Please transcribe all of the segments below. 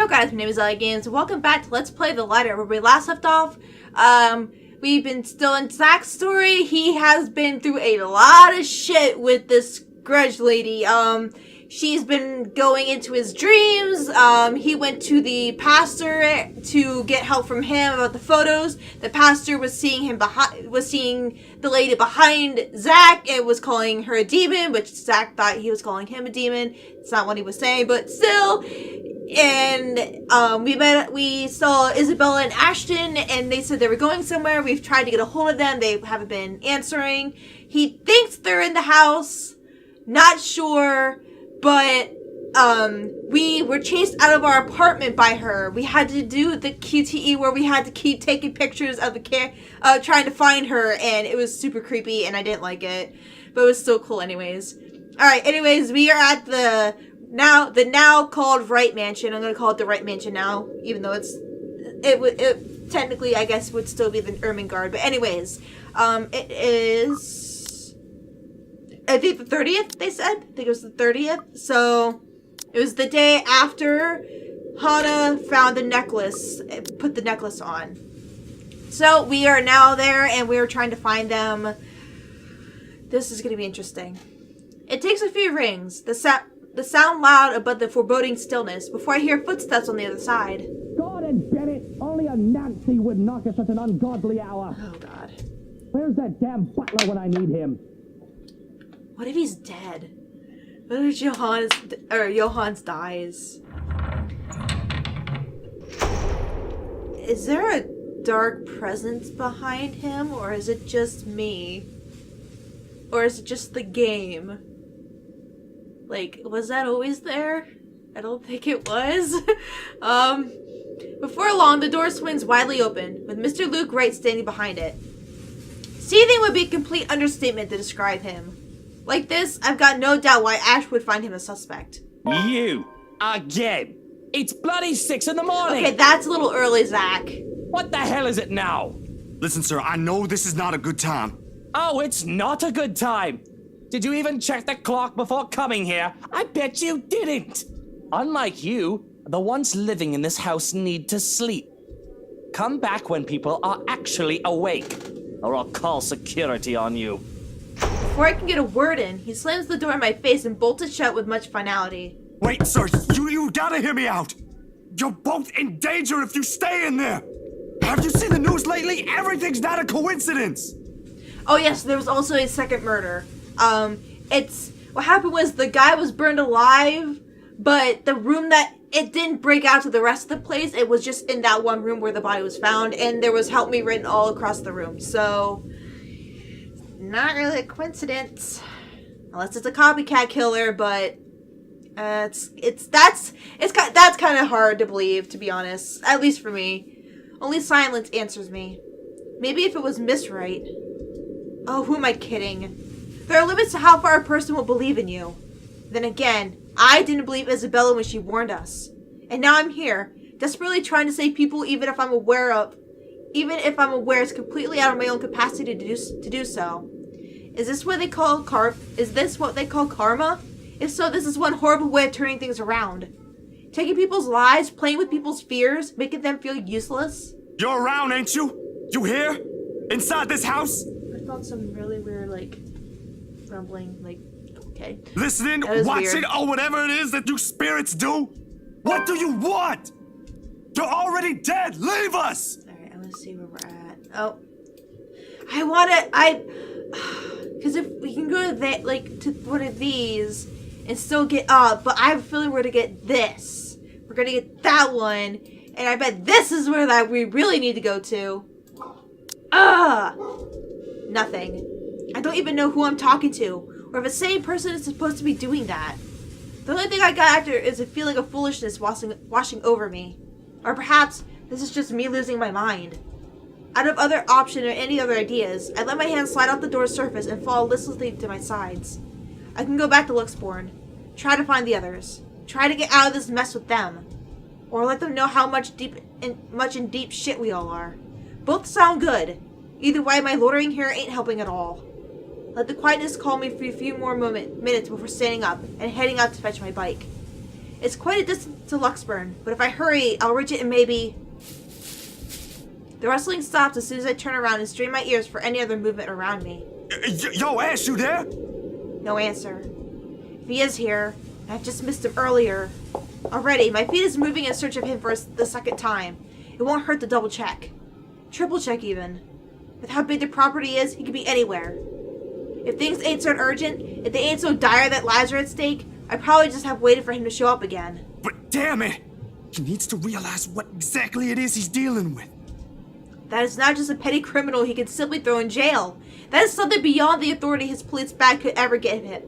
guys, my name is Ellie Games. Welcome back to Let's Play The Lighter, where we last left off. We've been still in Zach's story. He has been through a lot of shit with this grudge lady. She's been going into his dreams. He went to the pastor to get help from him about the photos. The pastor was seeing the lady behind Zach and was calling her a demon, which Zach thought he was calling him a demon. It's not what he was saying, but still. And we saw Isabella and Ashton, and they said they were going somewhere. We've tried to get a hold of them. They haven't been answering. He thinks they're in the house. Not sure. But, we were chased out of our apartment by her. We had to do the QTE where we had to keep taking pictures of trying to find her, and it was super creepy, and I didn't like it. But it was still cool anyways. Alright, anyways, we are at the now called Wright Mansion. I'm gonna call it the Wright Mansion now, even though it technically, I guess, would still be the Ermengarde. But anyways, it is... I think the 30th, they said. I think it was the 30th. So, it was the day after Hana found the necklace, put the necklace on. So, we are now there, and we are trying to find them. This is going to be interesting. It takes a few rings. The sound loud above the foreboding stillness, before I hear footsteps on the other side. God and Bennett, only a Nancy would knock at such an ungodly hour. Oh, God. Where's that damn butler when I need him? What if he's dead? What if Johannes dies? Is there a dark presence behind him, or is it just me? Or is it just the game? Like, was that always there? I don't think it was. Before long, the door swings widely open, with Mr. Luke Wright standing behind it. Seething would be a complete understatement to describe him. Like this, I've got no doubt why Ash would find him a suspect. You! Again! It's bloody 6 in the morning! Okay, that's a little early, Zach. What the hell is it now? Listen, sir, I know this is not a good time. Oh, it's not a good time! Did you even check the clock before coming here? I bet you didn't! Unlike you, the ones living in this house need to sleep. Come back when people are actually awake, or I'll call security on you. Before I can get a word in, he slams the door in my face and bolts it shut with much finality. Wait, sir, you gotta hear me out. You're both in danger if you stay in there. Have you seen the news lately? Everything's not a coincidence. Oh yes, there was also a second murder. What happened was the guy was burned alive, but the room that it didn't break out to the rest of the place. It was just in that one room where the body was found, and there was "Help Me" written all across the room. So, not really a coincidence, unless it's a copycat killer. But that's kind of hard to believe, to be honest. At least for me. Only silence answers me. Maybe if it was Miss Wright. Oh, who am I kidding? There are limits to how far a person will believe in you. Then again, I didn't believe Isabella when she warned us. And now I'm here, desperately trying to save people even if I'm aware it's completely out of my own capacity to do so. Is this what they call karma? If so, this is one horrible way of turning things around. Taking people's lives, playing with people's fears, making them feel useless. You're around, ain't you? You here? Inside this house? I felt some really weird, rumbling, okay. Listening, watching, or whatever it is that you spirits do? What do you want? You're already dead! Leave us! Alright, I'm gonna see where we're at. Oh. Because if we can go to to one of these and still get up, but I have a feeling we're gonna get this. We're gonna get that one, and I bet this is where we really need to go to. Nothing. I don't even know who I'm talking to, or if the same person is supposed to be doing that. The only thing I got after is a feeling of foolishness washing over me. Or perhaps this is just me losing my mind. Out of other option or any other ideas, I let my hand slide off the door's surface and fall listlessly to my sides. I can go back to Luxborn, try to find the others, try to get out of this mess with them, or let them know how much in deep shit we all are. Both sound good. Either way, my loitering here ain't helping at all. Let the quietness call me for a few more minutes before standing up and heading out to fetch my bike. It's quite a distance to Luxburn, but if I hurry, I'll reach it in maybe... The rustling stops as soon as I turn around and strain my ears for any other movement around me. Yo, Ash, you there? No answer. If he is here, and I've just missed him earlier. Already, my feet is moving in search of him for the second time. It won't hurt to double check. Triple check even. With how big the property is, he could be anywhere. If things ain't so urgent, if they ain't so dire that lives are at stake, I probably just have waited for him to show up again. But damn it! He needs to realize what exactly it is he's dealing with. That is not just a petty criminal he could simply throw in jail. That is something beyond the authority his police bag could ever give him.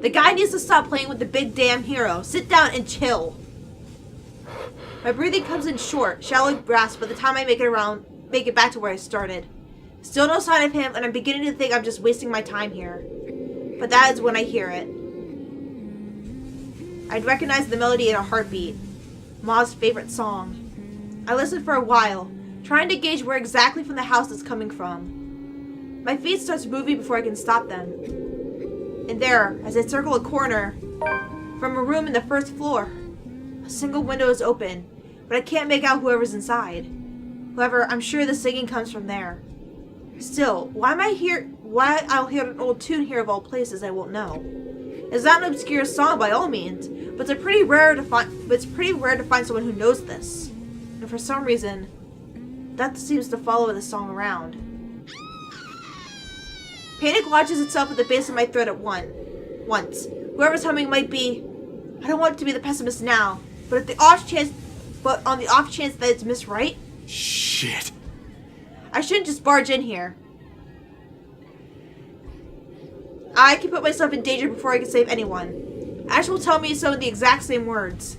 The guy needs to stop playing with the big damn hero. Sit down and chill. My breathing comes in short, shallow gasps by the time I make it back to where I started. Still no sign of him, and I'm beginning to think I'm just wasting my time here. But that is when I hear it. I'd recognize the melody in a heartbeat. Ma's favorite song. I listen for a while, trying to gauge where exactly from the house it's coming from. My feet starts moving before I can stop them. And there, as I circle a corner, from a room in the first floor, a single window is open, but I can't make out whoever's inside. However, I'm sure the singing comes from there. Still, why I'll hear an old tune here of all places, I won't know. It's not an obscure song by all means, but it's pretty rare to find someone who knows this. And for some reason, that seems to follow the song around. Panic lodges itself at the base of my throat at once. Whoever's humming might be... I don't want to be the pessimist now, but on the off chance that it's Miss Wright? Shit. I shouldn't just barge in here. I can put myself in danger before I can save anyone. Ash will tell me so in the exact same words.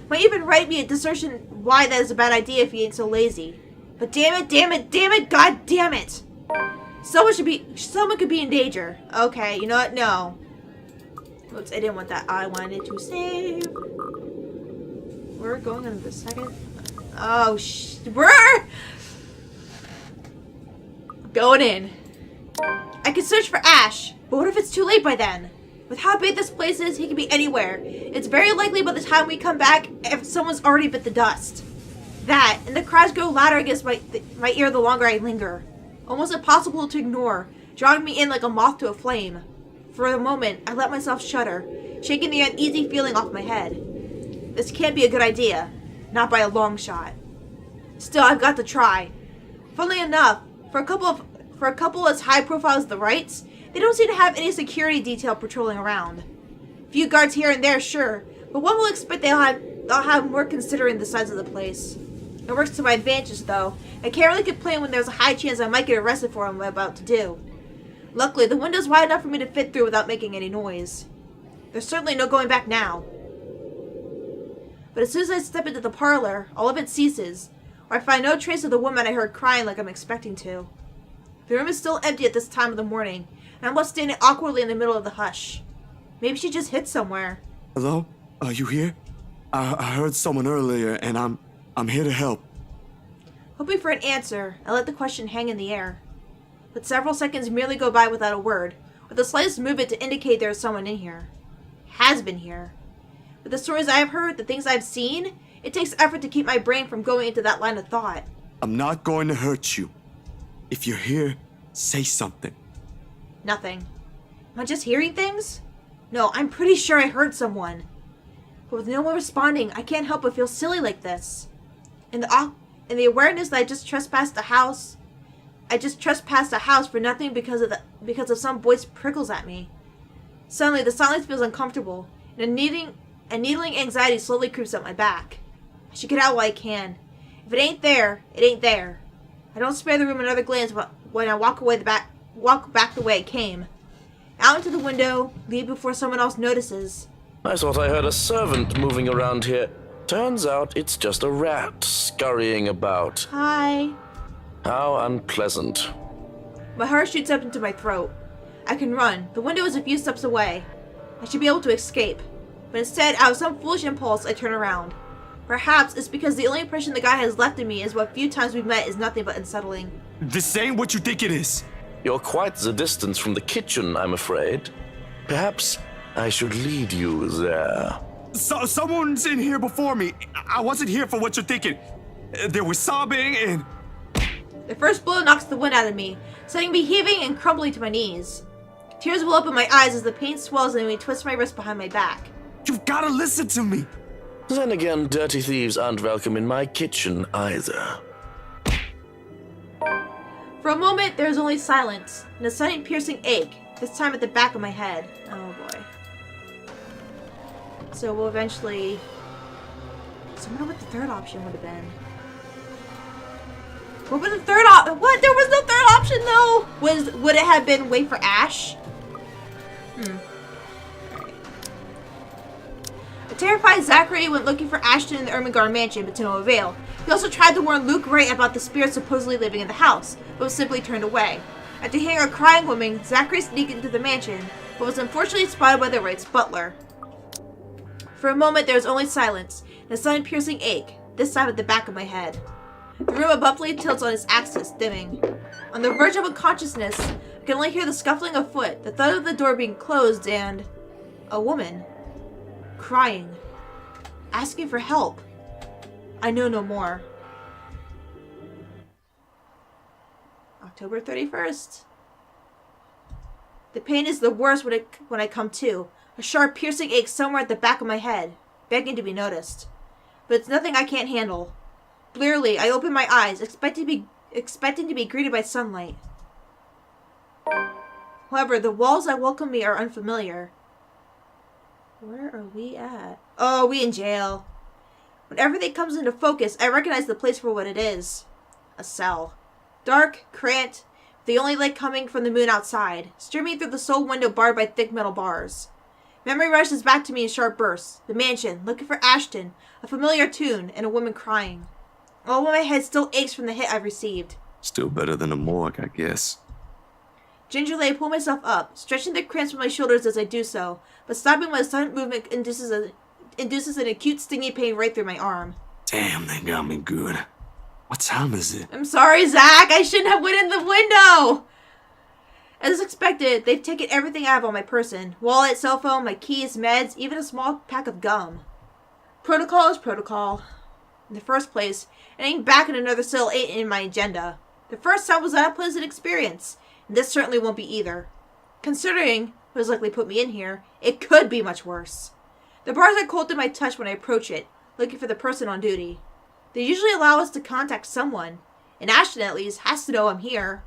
Might even write me a dissertation why that is a bad idea if he ain't so lazy. But damn it, god damn it! Someone could be in danger. Okay, you know what? No. Oops, I didn't want that. I wanted to save. We're going on the second. Oh, we're going in. I could search for Ash, but what if it's too late by then? With how big this place is, he could be anywhere. It's very likely by the time we come back, if someone's already bit the dust. That, and the cries grow louder against my ear the longer I linger. Almost impossible to ignore, drawing me in like a moth to a flame. For a moment, I let myself shudder, shaking the uneasy feeling off my head. This can't be a good idea, not by a long shot. Still, I've got to try. Funnily enough, for a couple as high profile as the Wrights, they don't seem to have any security detail patrolling around. A few guards here and there, sure, but one will expect they'll have more considering the size of the place. It works to my advantage, though. I can't really complain when there's a high chance I might get arrested for what I'm about to do. Luckily, the window's wide enough for me to fit through without making any noise. There's certainly no going back now. But as soon as I step into the parlor, all of it ceases, or I find no trace of the woman I heard crying like I'm expecting to. The room is still empty at this time of the morning, and I'm left standing awkwardly in the middle of the hush. Maybe she just hid somewhere. Hello? Are you here? I heard someone earlier, and I'm here to help. Hoping for an answer, I let the question hang in the air. But several seconds merely go by without a word, or the slightest movement to indicate there is someone in here. Has been here. With the stories I have heard, the things I've seen, it takes effort to keep my brain from going into that line of thought. I'm not going to hurt you. If you're here, say something. Nothing. Am I just hearing things? No, I'm pretty sure I heard someone. But with no one responding, I can't help but feel silly like this. In the awareness that I just trespassed a house for nothing because of some voice prickles at me. Suddenly, the silence feels uncomfortable, and a needling anxiety slowly creeps up my back. I should get out while I can. If it ain't there, it ain't there. I don't spare the room another glance when I walk back the way I came. Out into the window, leave before someone else notices. I thought I heard a servant moving around here. Turns out it's just a rat scurrying about. Hi. How unpleasant. My heart shoots up into my throat. I can run. The window is a few steps away. I should be able to escape. But instead, out of some foolish impulse, I turn around. Perhaps it's because the only impression the guy has left in me is what few times we've met is nothing but unsettling. This ain't what you think it is. You're quite the distance from the kitchen, I'm afraid. Perhaps I should lead you there. Someone's in here before me. I wasn't here for what you're thinking. There was sobbing and... The first blow knocks the wind out of me, sending me heaving and crumbling to my knees. Tears well up in my eyes as the pain swells and me twists my wrist behind my back. You've got to listen to me. Then again, dirty thieves aren't welcome in my kitchen either. For a moment, there is only silence and a sudden piercing ache, this time at the back of my head. Oh boy. So we'll eventually... So I wonder what the third option would have been. What was the third What? There was no third option though! Would it have been wait for Ash? A terrified Zachary went looking for Ashton in the Ermengarde mansion, but to no avail. He also tried to warn Luke Wright about the spirits supposedly living in the house, but was simply turned away. After hearing a crying woman, Zachary sneaked into the mansion, but was unfortunately spotted by the Wright's butler. For a moment, there was only silence, and a sudden piercing ache, this time at the back of my head. The room abruptly tilts on its axis, dimming. On the verge of unconsciousness, I can only hear the scuffling of foot, the thud of the door being closed, and... a woman. Crying. Asking for help. I know no more. October 31st. The pain is the worst when I come to. A sharp, piercing ache somewhere at the back of my head, begging to be noticed. But it's nothing I can't handle. Blearily, I open my eyes, expecting to be greeted by sunlight. However, the walls that welcome me are unfamiliar. Where are we at? Oh, we in jail. When everything comes into focus, I recognize the place for what it is. A cell. Dark, cramped, the only light coming from the moon outside, streaming through the sole window barred by thick metal bars. Memory rushes back to me in sharp bursts. The mansion, looking for Ashton, a familiar tune, and a woman crying. All while my head still aches from the hit I've received. Still better than a morgue, I guess. Gingerly, I pull myself up, stretching the cramps from my shoulders as I do so, but stopping when a sudden movement induces an acute stinging pain right through my arm. Damn, they got me good. What time is it? I'm sorry, Zach. I shouldn't have went in the window. As expected, they've taken everything I have on my person. Wallet, cell phone, my keys, meds, even a small pack of gum. Protocol is protocol. In the first place, ending back in another cell ain't in my agenda. The first time was not a pleasant experience, and this certainly won't be either. Considering what has likely put me in here, it could be much worse. The bars are cold to my touch when I approach it, looking for the person on duty. They usually allow us to contact someone, and Ashton at least has to know I'm here.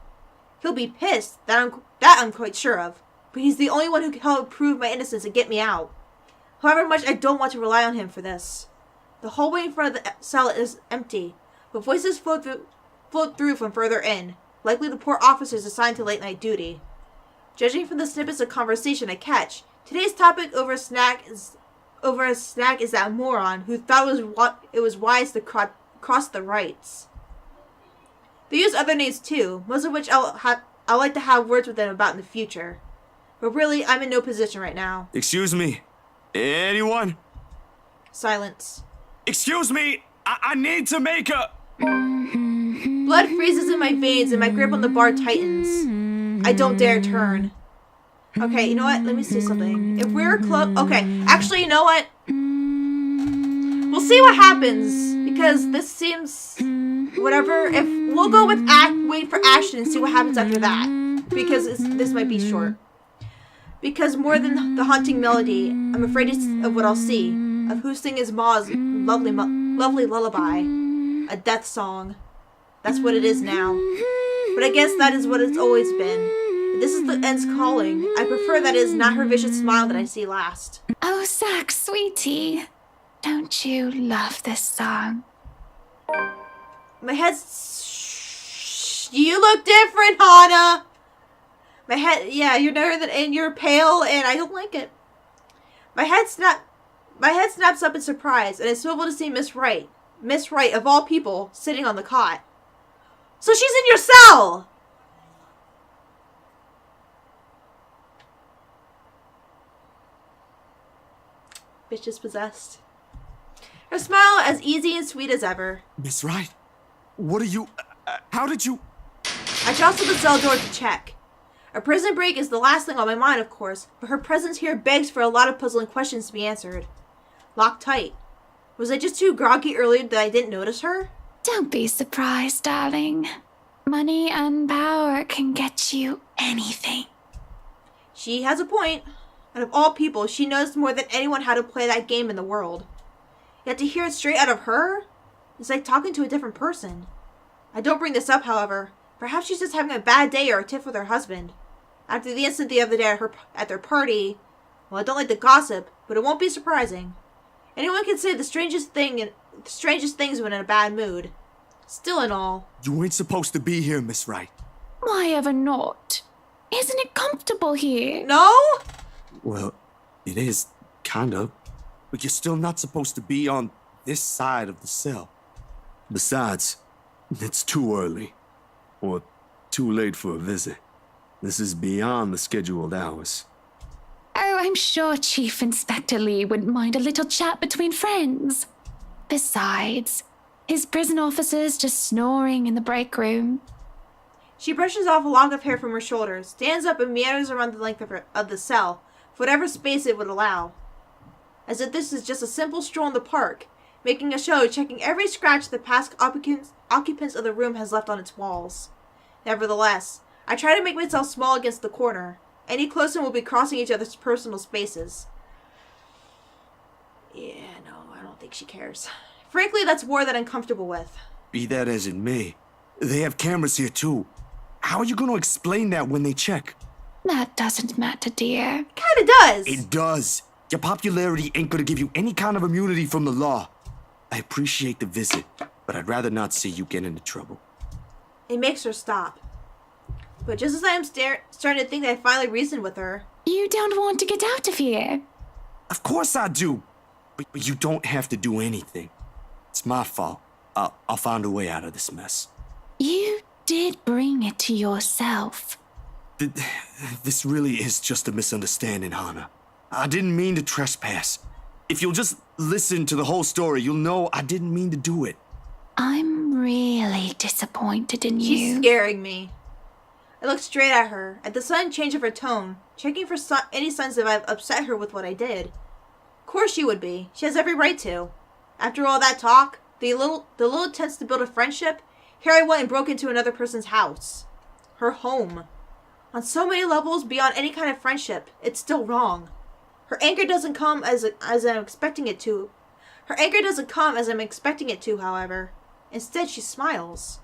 He'll be pissed, that I'm quite sure of, but he's the only one who can help prove my innocence and get me out. However much I don't want to rely on him for this. The hallway in front of the cell is empty, but voices float through from further in, likely the poor officers assigned to late-night duty. Judging from the snippets of conversation I catch, today's topic over a snack is that moron who thought it was wise to cross the rights. They use other names too, most of which I'll like to have words with them about in the future. But really, I'm in no position right now. Excuse me. Anyone? Silence. Excuse me. I need to make a... Blood freezes in my veins and my grip on the bar tightens. I don't dare turn. Okay, you know what? Let me see something. If we're close... Okay, actually, you know what? We'll see what happens. Because this seems... Whatever. If we'll go with wait for Ashton and see what happens after that. Because this might be short. Because more than the haunting melody, I'm afraid of what I'll see. Of who sings Ma's lovely lullaby. A death song. That's what it is now. But I guess that is what it's always been. If this is the end's calling, I prefer that it is not her vicious smile that I see last. Oh, Zach, sweetie. Don't you love this song? My head's... You look different, Hana! My head... Yeah, you're nervous and you're pale and I don't like it. My head snaps up in surprise and I swivel to see Miss Wright. Miss Wright, of all people, sitting on the cot. So she's in your cell! Bitch is possessed. Her smile as easy and sweet as ever. Miss Wright, what are you... how did you... I jostled the cell door to check. A prison break is the last thing on my mind, of course, but her presence here begs for a lot of puzzling questions to be answered. Locked tight. Was I just too groggy earlier that I didn't notice her? Don't be surprised, darling. Money and power can get you anything. She has a point. And of all people, she knows more than anyone how to play that game in the world. Yet to hear it straight out of her, it's like talking to a different person. I don't bring this up, however. Perhaps she's just having a bad day or a tiff with her husband. After the incident the other day at their party, well, I don't like to gossip, but it won't be surprising. Anyone can say the strangest things when in a bad mood. Still and all. You ain't supposed to be here, Miss Wright. Why ever not? Isn't it comfortable here? No? Well, it is, kind of. But you're still not supposed to be on this side of the cell. Besides, it's too early. Or too late for a visit. This is beyond the scheduled hours. Oh, I'm sure Chief Inspector Lee wouldn't mind a little chat between friends. Besides, his prison officers just snoring in the break room. She brushes off a lock of hair from her shoulders, stands up and meanders around the length of the cell, for whatever space it would allow. As if this is just a simple stroll in the park, making a show checking every scratch the past occupants of the room has left on its walls. Nevertheless, I try to make myself small against the corner. Any closer will be crossing each other's personal spaces. Yeah, no, I don't think she cares. Frankly, that's more than I'm comfortable with. Be that as it may, they have cameras here too. How are you going to explain that when they check? That doesn't matter, dear. Kinda does. It does. Your popularity ain't going to give you any kind of immunity from the law. I appreciate the visit, but I'd rather not see you get into trouble. It makes her stop. But just as I am starting to think that I finally reasoned with her... You don't want to get out of here. Of course I do. But you don't have to do anything. It's my fault. I'll find a way out of this mess. You did bring it to yourself. This really is just a misunderstanding, Hana. I didn't mean to trespass. If you'll just listen to the whole story, you'll know I didn't mean to do it. I'm really disappointed in you. She's scaring me. I look straight at her, at the sudden change of her tone, checking for any signs that I've upset her with what I did. Of course she would be. She has every right to. After all that talk, the little attempts to build a friendship, here I went and broke into another person's house. Her home. On so many levels, beyond any kind of friendship, it's still wrong. Her anger doesn't come as I'm expecting it to. Her anger doesn't come as I'm expecting it to, however. Instead, she smiles.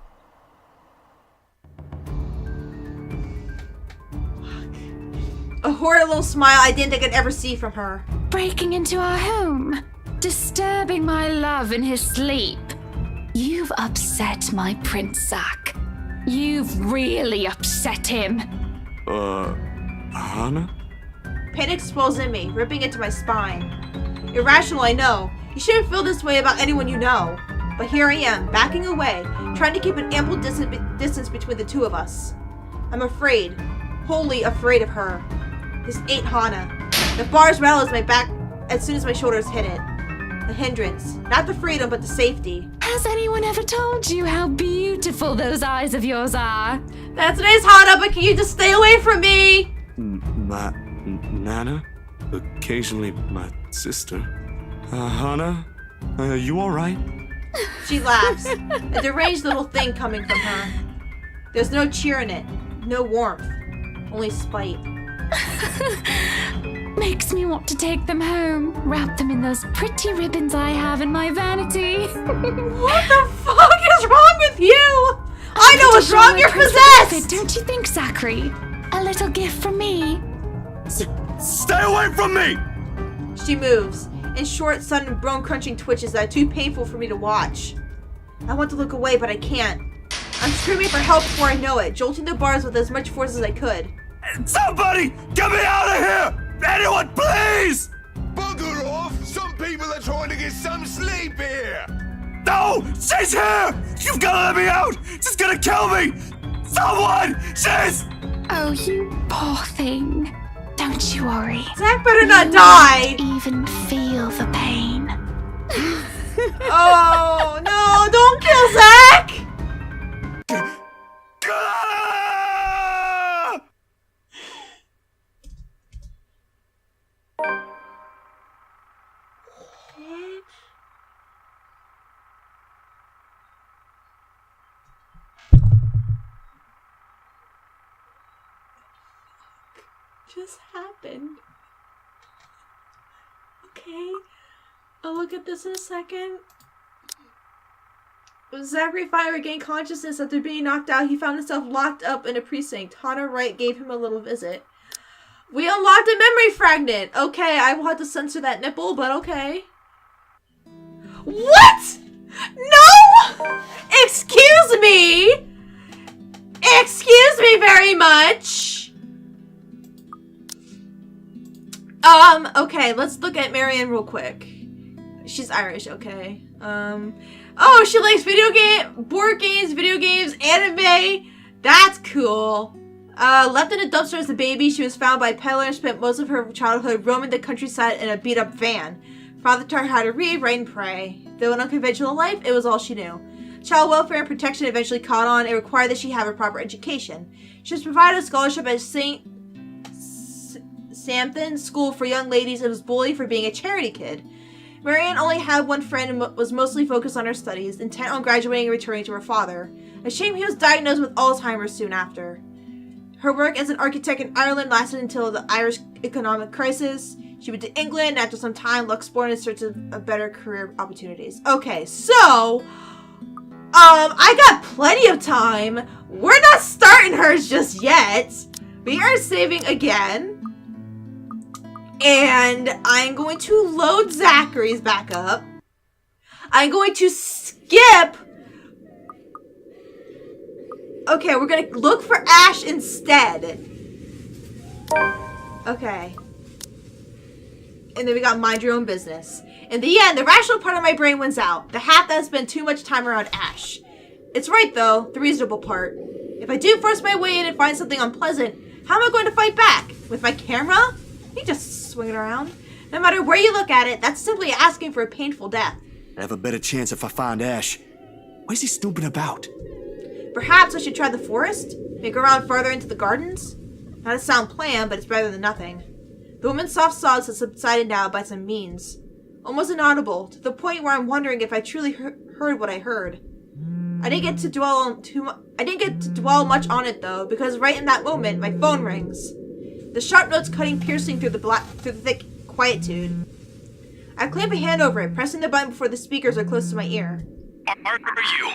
A horrid little smile I didn't think I'd ever see from her. Breaking into our home. Disturbing my love in his sleep. You've upset my Prince Zack. You've really upset him. Hana? Pain explodes in me, ripping into my spine. Irrational, I know. You shouldn't feel this way about anyone you know. But here I am, backing away, trying to keep an ample distance between the two of us. I'm afraid, wholly afraid of her. This ain't Hana. The bars rattle as my back as soon as my shoulders hit it. The hindrance, not the freedom, but the safety. Has anyone ever told you how beautiful those eyes of yours are? That's nice, Hana, but can you just stay away from me? My Nana? Occasionally my sister. Hana? You alright? She laughs, a deranged little thing coming from her. There's no cheer in it, no warmth, only spite. Makes me want to take them home, wrap them in those pretty ribbons I have in my vanity. What the fuck is wrong with you? I know what's wrong, you're possessed! Don't you think, Zachary? A little gift from me. Stay away from me! She moves, in short, sudden, bone-crunching twitches that are too painful for me to watch. I want to look away, but I can't. I'm screaming for help before I know it, jolting the bars with as much force as I could. Somebody! Get me out of here! Anyone, please! Bugger off! Some people are trying to get some sleep here! No! She's here! You've got to let me out! She's gonna kill me! Someone! She's... Oh, you poor thing. Don't you worry. Zack better not die! Even feel the pain. Oh, no, don't kill Zack! just happened? Okay. I'll look at this in a second. Zachary finally regained consciousness after being knocked out. He found himself locked up in a precinct. Hannah Wright gave him a little visit. We unlocked a memory fragment. Okay, I will have to censor that nipple, but okay. What? No! Excuse me! Excuse me very much! Okay, let's look at Marianne real quick. She's Irish, okay. Oh, she likes board games, video games, anime. That's cool. Left in a dumpster as a baby, she was found by a peddler and spent most of her childhood roaming the countryside in a beat-up van. Father taught her how to read, write, and pray. Though an unconventional life, it was all she knew. Child welfare and protection eventually caught on. It required that she have a proper education. She was provided a scholarship at St. Samson School for Young Ladies and was bullied for being a charity kid. Marianne only had one friend and was mostly focused on her studies, intent on graduating and returning to her father. A shame he was diagnosed with Alzheimer's soon after. Her work as an architect in Ireland lasted until the Irish economic crisis. She went to England, and after some time, looked explored in search of better career opportunities. Okay, so, I got plenty of time. We're not starting hers just yet. We are saving again. And I'm going to load Zachary's back up. I'm going to skip. Okay, we're going to look for Ash instead. Okay. And then we got mind your own business. In the end, the rational part of my brain wins out. The half that has spent too much time around Ash. It's right, though, the reasonable part. If I do force my way in and find something unpleasant, how am I going to fight back? With my camera? You just swing it around. No matter where you look at it, that's simply asking for a painful death. I have a better chance if I find Ash. What is he snooping about? Perhaps I should try the forest? Make a round farther into the gardens? Not a sound plan, but it's better than nothing. The woman's soft sobs have subsided now by some means. Almost inaudible, to the point where I'm wondering if I truly heard what I heard. I didn't get to dwell much on it though, because right in that moment, my phone rings. The sharp notes piercing through the thick quietude. I clamp a hand over it, pressing the button before the speakers are close to my ear. Are you?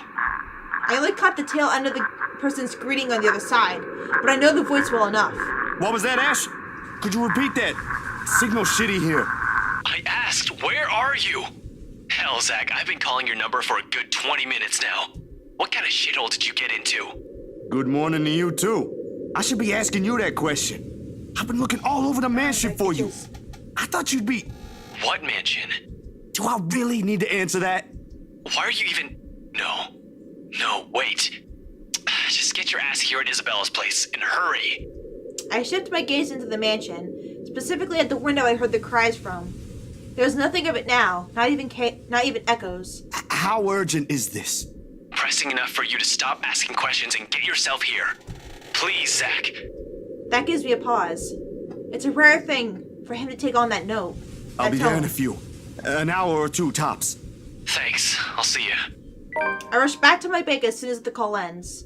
I only caught the tail end of the person's greeting on the other side, but I know the voice well enough. What was that, Ash? Could you repeat that? Signal shitty here. I asked, where are you? Hell, Zach, I've been calling your number for a good 20 minutes now. What kind of shithole did you get into? Good morning to you, too. I should be asking you that question. I've been looking all over the mansion for you. I thought you'd be... What mansion? Do I really need to answer that? Why are you even... No, wait. Just get your ass here at Isabella's place, and hurry. I shifted my gaze into the mansion, specifically at the window I heard the cries from. There was nothing of it now, not even echoes. How urgent is this? Pressing enough for you to stop asking questions and get yourself here. Please, Zach. That gives me a pause. It's a rare thing for him to take on that note. I'll be there in a few. An hour or two, tops. Thanks. I'll see you. I rush back to my bank as soon as the call ends.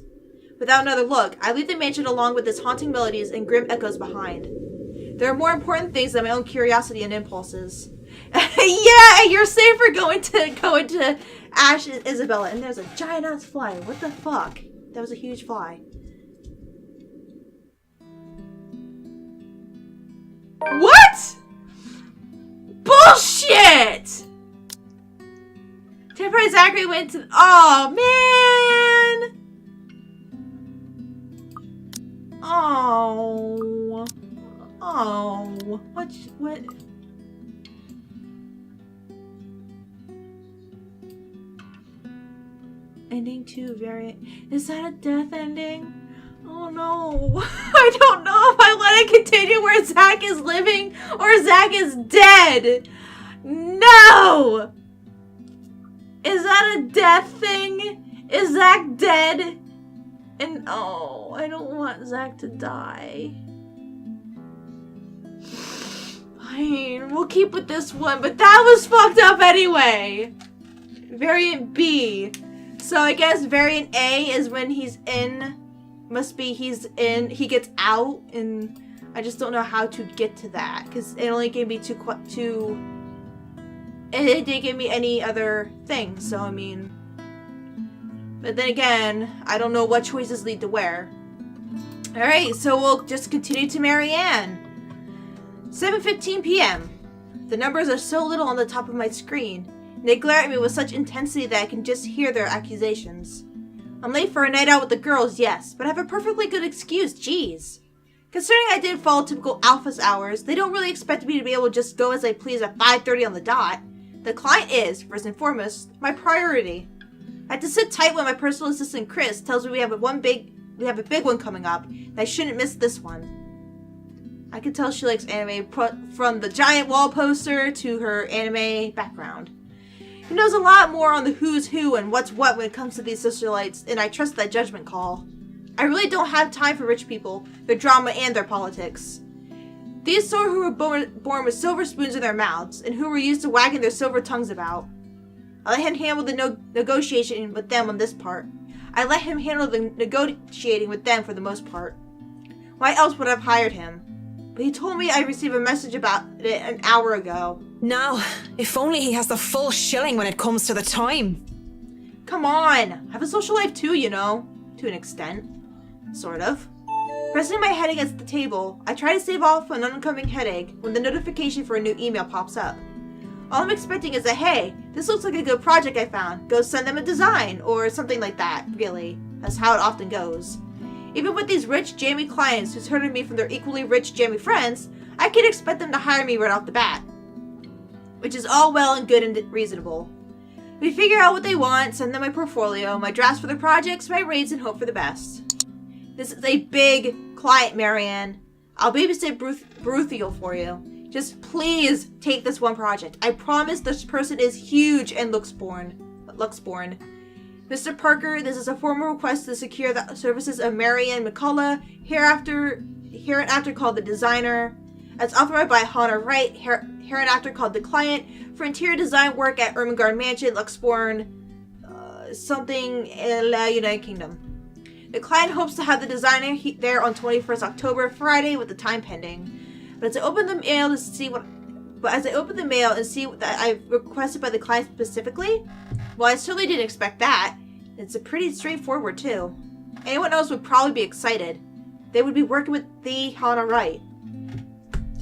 Without another look, I leave the mansion along with its haunting melodies and grim echoes behind. There are more important things than my own curiosity and impulses. Yeah, you're safer going to Ash and Isabella. And there's a giant ass fly. What the fuck? That was a huge fly. What? Bullshit! Temporary Zachary went to... Oh, man! Oh. What? Ending 2 variant. Is that a death ending? Oh no. I don't know if I want to continue where Zach is living or Zach is dead. No! Is that a death thing? Is Zach dead? And oh, I don't want Zach to die. Fine, we'll keep with this one, but that was fucked up anyway. Variant B. So I guess variant A is when he's in, he gets out, and I just don't know how to get to that because it only gave me it didn't give me any other things. So I mean, but then again, I don't know what choices lead to where. All right, so we'll just continue to Marianne. 7:15 p.m. The numbers are so little on the top of my screen. They glare at me with such intensity that I can just hear their accusations. I'm late for a night out with the girls, yes, but I have a perfectly good excuse, jeez. Considering I didn't follow typical Alpha's hours, they don't really expect me to be able to just go as I please at 5:30 on the dot. The client is, first and foremost, my priority. I have to sit tight when my personal assistant Chris tells me we have a big one coming up, and I shouldn't miss this one. I can tell she likes anime from the giant wall poster to her anime background. He knows a lot more on the who's who and what's what when it comes to these socialites, and I trust that judgment call. I really don't have time for rich people, their drama, and their politics. These sort who were born with silver spoons in their mouths, and who were used to wagging their silver tongues about. I let him handle the negotiation with them on this part. I let him handle the negotiating with them for the most part. Why else would I have hired him? But he told me I received a message about it an hour ago. Now, if only he has the full shilling when it comes to the time. Come on! I have a social life too, you know. To an extent. Sort of. Pressing my head against the table, I try to stave off an oncoming headache when the notification for a new email pops up. All I'm expecting is a, hey, this looks like a good project I found. Go send them a design, or something like that, really. That's how it often goes. Even with these rich, jammy clients who's heard of me from their equally rich, jammy friends, I can expect them to hire me right off the bat. Which is all well and good and reasonable. We figure out what they want, send them my portfolio, my drafts for their projects, my rates, and hope for the best. This is a big client, Marianne. I'll babysit Bruthiel for you. Just please take this one project. I promise this person is huge and Luxborn. Mr. Parker, this is a formal request to secure the services of Marianne McCullough, hereinafter called the designer, as authorized by Hannah Wright, hereinafter called the client, for interior design work at Ermengarde Mansion, Luxborn, something in the United Kingdom. The client hopes to have the designer there on 21st October, Friday, with the time pending. But as I open the mail and see what I've requested by the client specifically, well, I certainly didn't expect that. It's a pretty straightforward too. Anyone else would probably be excited. They would be working with the Hannah Wright.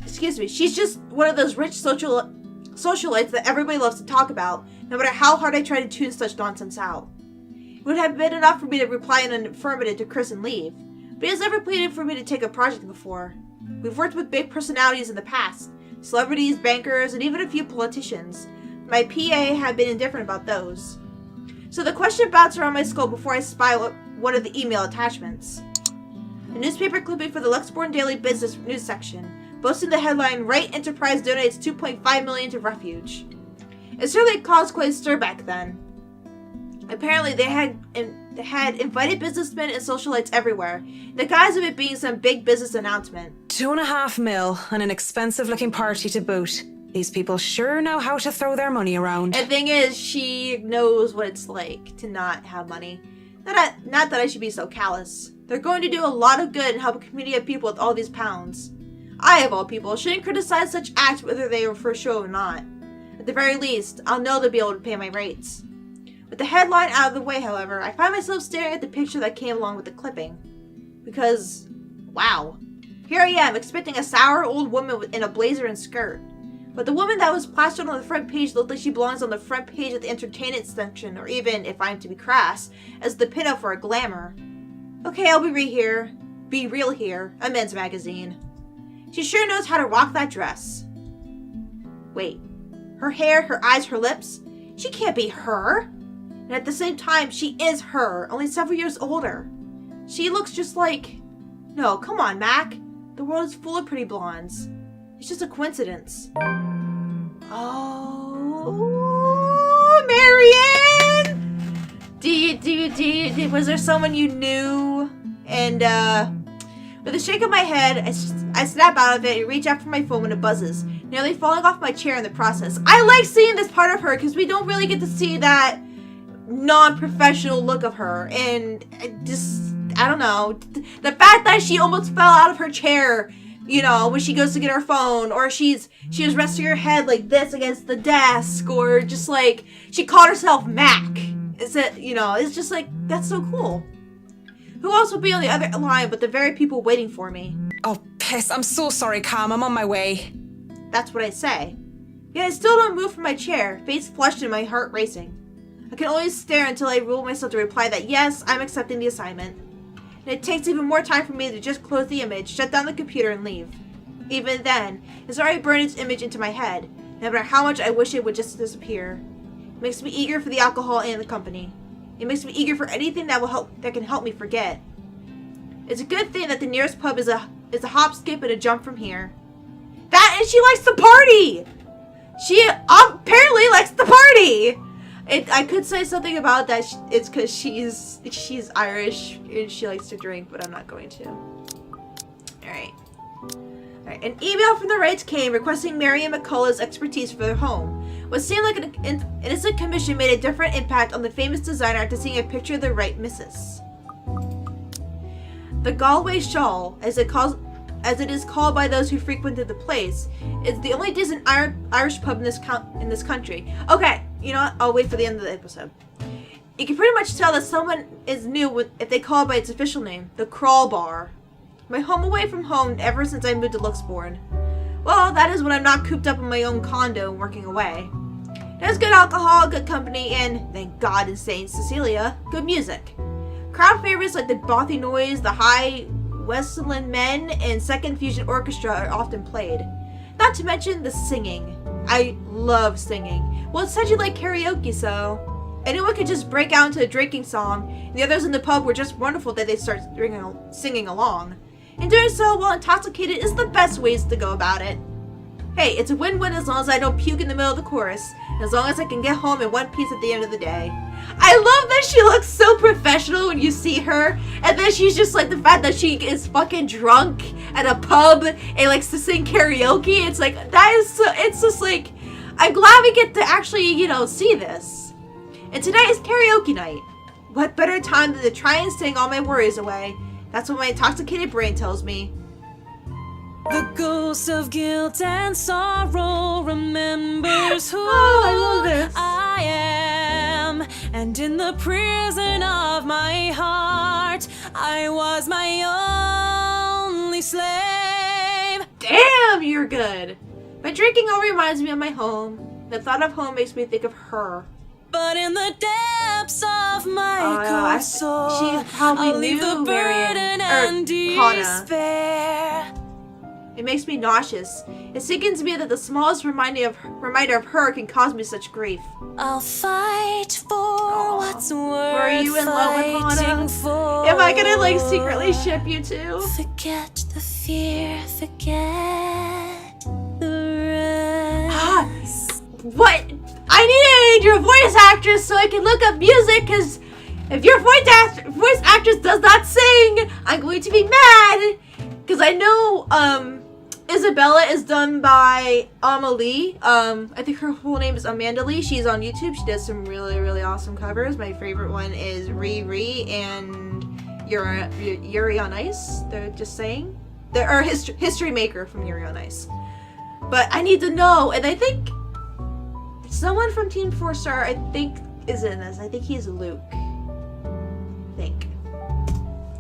Excuse me, she's just one of those rich socialites that everybody loves to talk about, no matter how hard I try to tune such nonsense out. It would have been enough for me to reply in an affirmative to Chris and leave, but he has never pleaded for me to take a project before. We've worked with big personalities in the past, celebrities, bankers, and even a few politicians. My PA had been indifferent about those. So the question bounced around my skull before I spy one of the email attachments. A newspaper clipping for the Luxborn Daily Business News section, boasting the headline, Wright Enterprise donates $2.5 million to refuge. It certainly caused quite a stir back then. Apparently they had invited businessmen and socialites everywhere, in the guise of it being some big business announcement. $2.5 million and an expensive looking party to boot. These people sure know how to throw their money around. And the thing is, she knows what it's like to not have money. Not that I should be so callous. They're going to do a lot of good and help a community of people with all these pounds. I, of all people, shouldn't criticize such acts whether they are for show or not. At the very least, I'll know they'll be able to pay my rates. With the headline out of the way, however, I find myself staring at the picture that came along with the clipping. Because, wow. Here I am, expecting a sour old woman in a blazer and skirt. But the woman that was plastered on the front page looked like she belongs on the front page of the entertainment section, or even, if I'm to be crass, as the pinup for a glamour. Okay, I'll be real here, a men's magazine. She sure knows how to rock that dress. Wait, her hair, her eyes, her lips? She can't be her! And at the same time, she is her, only several years older. She looks just like... No, come on, Mac. The world is full of pretty blondes. It's just a coincidence. Oh, Marianne! Was there someone you knew? And, with a shake of my head, I snap out of it and reach out for my phone when it buzzes, nearly falling off my chair in the process. I like seeing this part of her because we don't really get to see that non-professional look of her, and I don't know, the fact that she almost fell out of her chair You know, when she goes to get her phone, or she was resting her head like this against the desk, or just like she called herself Mac. Is it, you know, it's just like, that's so cool. Who else would be on the other line but the very people waiting for me? Oh, piss. I'm so sorry, Cam. I'm on my way. That's what I say. Yet I still don't move from my chair, face flushed and my heart racing. I can only stare until I rule myself to reply that yes, I'm accepting the assignment. And it takes even more time for me to just close the image, shut down the computer, and leave. Even then, it's already burned its image into my head, no matter how much I wish it would just disappear. It makes me eager for the alcohol and the company. It makes me eager for anything that can help me forget. It's a good thing that the nearest pub is a hop, skip, and a jump from here. That, and she likes to party! She apparently likes to party! I could say something about that. It's because she's Irish and she likes to drink, but I'm not going to. Alright. An email from the Wrights came requesting Mary and McCullough's expertise for their home. What seemed like an innocent commission made a different impact on the famous designer after seeing a picture of the Wright missus. The Galway Shawl, as it is called by those who frequented the place, is the only decent Irish pub in this country. Okay, you know what? I'll wait for the end of the episode. You can pretty much tell that someone is new if they call it by its official name, the Crawl Bar. My home away from home ever since I moved to Luxbourne. Well, that is when I'm not cooped up in my own condo and working away. There's good alcohol, good company, and, thank God in St. Cecilia, good music. Crowd favorites like the Bothy Noise, the High Westland Men, and Second Fusion Orchestra are often played. Not to mention the singing. I love singing. Well, it's such like karaoke, so anyone could just break out into a drinking song, and the others in the pub were just wonderful that they start singing along. And doing so while intoxicated is the best ways to go about it. Hey, it's a win-win as long as I don't puke in the middle of the chorus, and as long as I can get home in one piece at the end of the day. I love that she looks so professional when you see her, and then she's just like the fact that she is fucking drunk at a pub and likes to sing karaoke. It's like, that is so, it's just like, I'm glad we get to actually, you know, see this. And tonight is karaoke night. What better time than to try and sing all my worries away? That's what my intoxicated brain tells me. The ghost of guilt and sorrow remembers who I love this. I am. And in the prison of my heart, I was my only slave. Damn, you're good. My drinking all reminds me of my home. The thought of home makes me think of her. But in the depths of my cold soul, she probably I'll leave knew the burden and Hannah. despair. It makes me nauseous. It sickens me that the smallest reminder of her can cause me such grief. I'll fight for what's worth Were you in love with fighting Hannah? for. Am I gonna like secretly ship you two? Forget the fear, forget the rest. What? I need your voice actress so I can look up music, because if your voice actress does not sing, I'm going to be mad. Because I know Isabella is done by Amelie. I think her whole name is Amanda Lee. She's on YouTube. She does some really, really awesome covers. My favorite one is Riri and Yuri on Ice. They're just saying. They're History Maker from Yuri on Ice. But I need to know, and I think someone from Team 4 Star, I think, is in this. I think he's Luke. I think.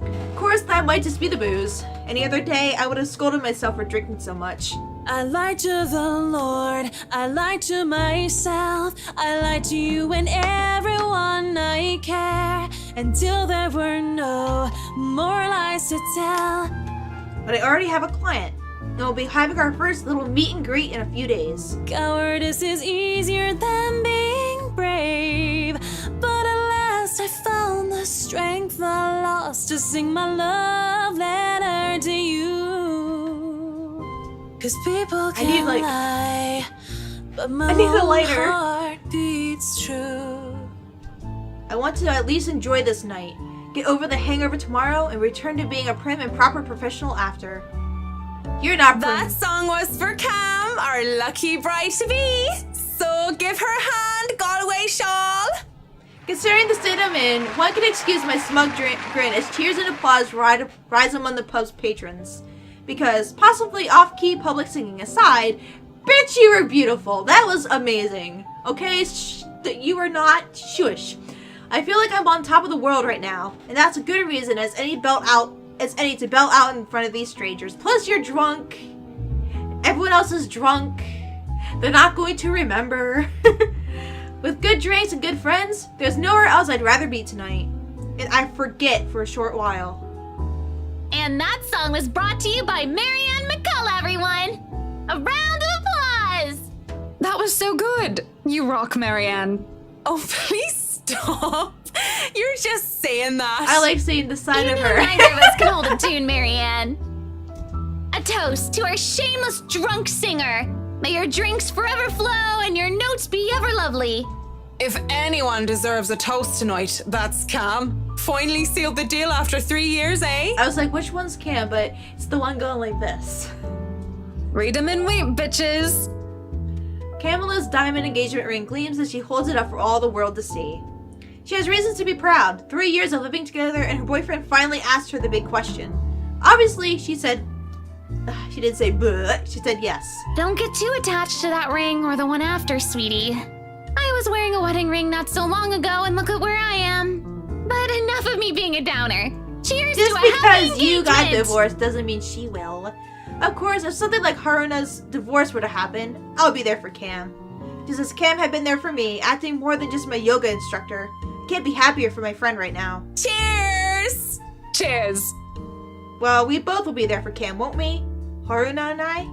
Of course, that might just be the booze. Any other day, I would have scolded myself for drinking so much. I lied to the Lord, I lied to myself, I lied to you and everyone I care, until there were no more lies to tell. But I already have a client, and we'll be having our first little meet and greet in a few days. Cowardice is easier than being brave, but at last I found the strength I lost to sing my love letter to you. 'Cause people can lie, but my heart beats true. I want to at least enjoy this night, get over the hangover tomorrow, and return to being a prim and proper professional after. You're not prim. That song was for Cam, our lucky bride-to-be. So give her a hand, Galway Shawl. Considering the state I'm in, one can excuse my smug grin as cheers and applause rise among the pub's patrons. because possibly off-key public singing aside, bitch, you were beautiful. That was amazing. Okay, you are not shush. I feel like I'm on top of the world right now, and that's a good reason as any to belt out in front of these strangers. Plus, you're drunk. Everyone else is drunk. They're not going to remember. With good drinks and good friends, there's nowhere else I'd rather be tonight. And I forget for a short while. And that song was brought to you by Marianne McCullough, everyone! A round of applause! That was so good. You rock, Marianne. Oh, please stop. You're just saying that. I like seeing the side of her. Neither of us can hold a tune, Marianne. A toast to our shameless drunk singer. May your drinks forever flow and your notes be ever lovely. If anyone deserves a toast tonight, that's Cam. Finally sealed the deal after 3 years, eh? I was like, which one's Cam? But it's the one going like this. Read 'em and wait, bitches. Camilla's diamond engagement ring gleams as she holds it up for all the world to see. She has reasons to be proud. 3 years of living together, and her boyfriend finally asked her the big question. Obviously, she said... She didn't say but, she said yes. Don't get too attached to that ring or the one after, sweetie. I was wearing a wedding ring not so long ago, and look at where I am. But enough of me being a downer. Cheers Just to a happy because you got engagement. divorced doesn't mean she will. Of course, if something like Haruna's divorce were to happen, I'll be there for Cam. Just as Cam had been there for me, acting more than just my yoga instructor. Can't be happier for my friend right now. Cheers! Cheers. Well, we both will be there for Cam, won't we? Haruna and I?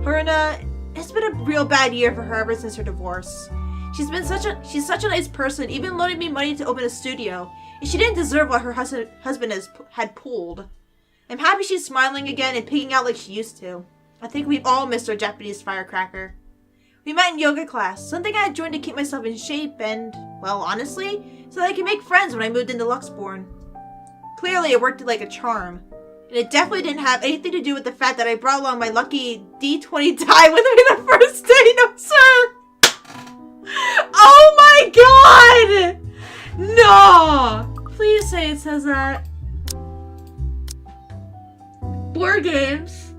Haruna, it's been a real bad year for her ever since her divorce. She's such a nice person, even loaning me money to open a studio. And she didn't deserve what her husband had pulled. I'm happy she's smiling again and pigging out like she used to. I think we've all missed our Japanese firecracker. We met in yoga class, something I had joined to keep myself in shape and, well, honestly, so that I could make friends when I moved into Luxborn. Clearly, it worked like a charm. And it definitely didn't have anything to do with the fact that I brought along my lucky D20 die with me the first day. No, sir! Oh my god! No! Please say it says that. Board games.